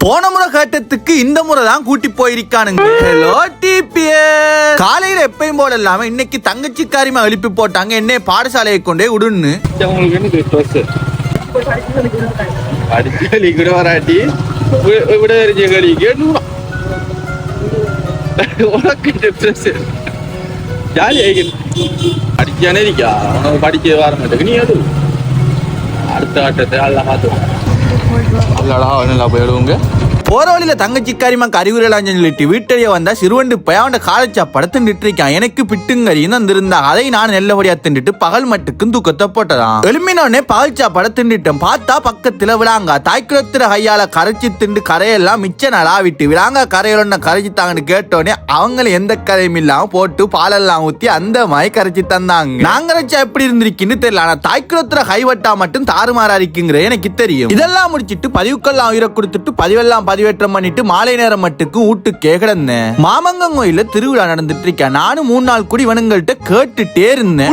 போன முறை கேட்டதுக்கு இந்த முறை தான் கூட்டி போயிருக்கானுங்க. Hello DPS. காலையில எப்பயும் போல இல்லாம இன்னைக்கு தங்கச்சிக்காரிமா எழுப்பி போட்டாங்க என்ன பாடசாலையை கொண்டே விடுன்னு. அடுத்த ஆட்டத்தை எல்லாம் மாத்துவோம். போற வழியில தங்கச்சிக்காரிமா அறிவுரைலாம் சொல்லிட்டு வீட்டறிய வந்தா சிறுவண்டு பயாண்ட காலச்சா படத்துட்டு இருக்கான். எனக்கு பிட்டுங்கறியும் தந்திருந்தா அதை நான் நல்லபடியா திண்டுட்டு பகல் மட்டுக்கும் தூக்கத்தை போட்டதான். எலுமினோடனே பகல்ச்சா படத்துட்டேன். பார்த்தா பக்கத்துல விளாங்கா தாய்க்குளத்துல கையால கரைச்சி திண்டு கரையெல்லாம் மிச்ச நாளா விட்டு விளாங்கா கரையில கரைச்சி தாங்கன்னு கேட்டோடனே அவங்களும் எந்த கரையும் இல்லாம போட்டு பாலெல்லாம் ஊத்தி அந்த மாதிரி கரைச்சி தந்தாங்க. நாங்க கரைச்சா எப்படி இருந்திருக்குன்னு தெரியல. ஆனா தாய்க்குளத்துல கைவட்டா மட்டும் தாறுமாறா இருக்குங்கிற எனக்கு தெரியும். இதெல்லாம் முடிச்சிட்டு பதிவுக்கெல்லாம் உயிரை கொடுத்துட்டு பதிவெல்லாம் பதிவேற்றம் பண்ணிட்டு மாலை நேரம் மட்டுக்கு வீட்டுக்கே கிடந்தேன். மாமங்கம் கோயில திருவிழா நடந்துட்டு இருக்கேன். நானும் 3 நாள் கூடி இவனுங்கள்ட்ட கேட்டுட்டே இருந்தேன்.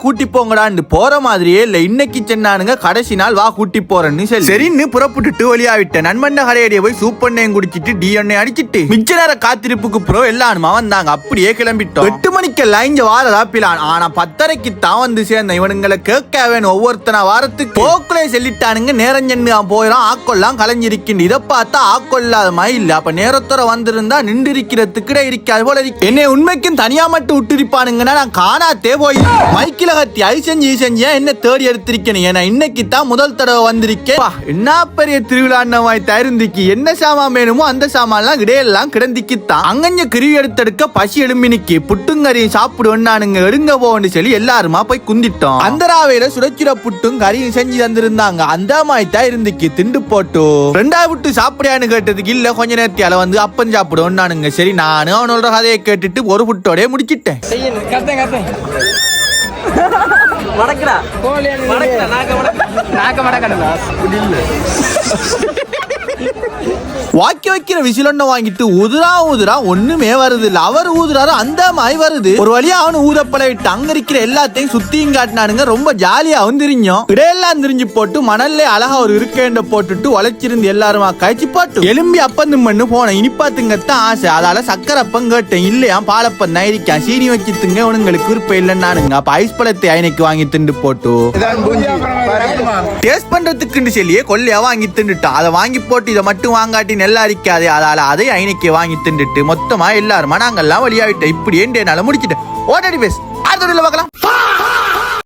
கூட்டி போங்கடான்னு போற மாதிரியே இல்ல. இன்னைக்கு சென்னானுங்க கடைசி நாள் வா கூட்டி போறேன்னு சரின்னு புறப்பட்டுட்டு வழியாவிட்டேன். நண்பண்ட கடையடிய போய் சூப்பண்ணையும் குடிச்சிட்டு டிஎன்ஏ அடிச்சிட்டு மிச்ச நேர காத்திருப்புக்கு ப்ரோ எல்லாருமா வந்தாங்க. அப்படியே கிளம்பிட்டோம். 8 மணிக்கெல்லாம் இங்க வாரதா பிளான். ஆனா 10:30க்கு தான் வந்து சேர்ந்த இவனுங்களை கேட்க வேணும். ஒவ்வொருத்தன வாரத்துக்கு போக்குலே சொல்லிட்டானுங்க. நேரம் சென்னு போயிடும் ஆக்கொல்லாம் கலைஞ்சிருக்கின்ற. இதை பார்த்தா ஆக்கொள்ளாத மாதிரி இல்ல. அப்ப நேரத்தோட வந்திருந்தா நின்று இருக்கிறதுக்கு இருக்காது போல இருக்கு. என்னை உண்மைக்கும் தனியா மட்டும் விட்டுருப்பானுங்கன்னா நான் காணாத்தே போய் மைக்கில கத்தி ஐ செஞ்சு என்ன தேடி எடுத்திருக்கேன். ஏன்னா இன்னைக்கு தான் முதல் தடவை வந்திருக்கேன். என்ன பெரிய திருவிழா தருந்திக்கு என்ன சாமான் வேணுமோ அந்த சாமான்லாம் இடையெல்லாம் கிடந்திக்குத்தான். அங்கஞ்ச கிருவி எடுத்தெடுக்க பசி எழுமினிக்கு புட்டுங்கறியும் சாப்பிடுவேன்னானுங்க. எடுங்க போன்னு சொல்லி எல்லாருமா போய் குந்திட்டோம். அந்த ராவையில சுடச்சுட புட்டும் கறியும் செஞ்சு தந்திருந்தாங்க. அந்த மாதிரி தான் இருந்துக்கு திண்டு போட்டு 2வது விட்டு சாப்பிடான்னு கேட்டதுக்கு இல்ல கொஞ்ச நேரத்தியால வந்து அப்பன் சாப்பிடுவோம் நானுங்க. சரி நானும் அவனோட கதையை கேட்டுட்டு ஒரு புட்டோட முடிச்சிட்டேன். வாக்கி வைக்கிற விசிலொன்ன வாங்கிட்டு ஊதுரா ஒண்ணுமே வருது இல்ல. அவர் ஊதுறாரு அந்த மாதிரி வருது. ஒரு வழியா அவனு ஊதப்பட விட்டு அங்க இருக்கிற எல்லாத்தையும் சுத்தியும் காட்டினானுங்க. ரொம்ப ஜாலியாவும் திரிஞ்சோம். இடையெல்லாம் திரிஞ்சு போட்டு மணல்ல அழகா ஒரு இருக்கைண்ட போட்டுட்டு உழைச்சிருந்து எல்லாருமா கழிச்சு போட்டு எலும்பி அப்பந்து மண்ணு போன இனிப்பாத்துங்கத்தான் ஆசை. அதால சக்கரப்பம் கேட்டேன். இல்லையா பாலப்பம் தான் இருக்கேன். சீனி வச்சு திங்க உனங்களுக்கு விருப்பம் இல்லைன்னானுங்க. அப்ப ஐஸ் பழத்தை ஐனைக்கு வாங்கி திண்டு போட்டு டேஸ்ட் பண்றதுக்குன்னு சொல்லியே கொல்லையா வாங்கி திண்டுட்டோம். அதை வாங்கி போட்டு இதை மட்டும் வாங்காட்டி நல்லா இருக்காது. அதால அதை ஐனைக்கு வாங்கி திண்டுட்டு மொத்தமா எல்லாருமா நாங்கெல்லாம் வழியாவிட்டோம். இப்படியே என்னால முடிச்சுட்டேன். ஓட்டடி பேஸ் அடுத்த பார்க்கலாம்.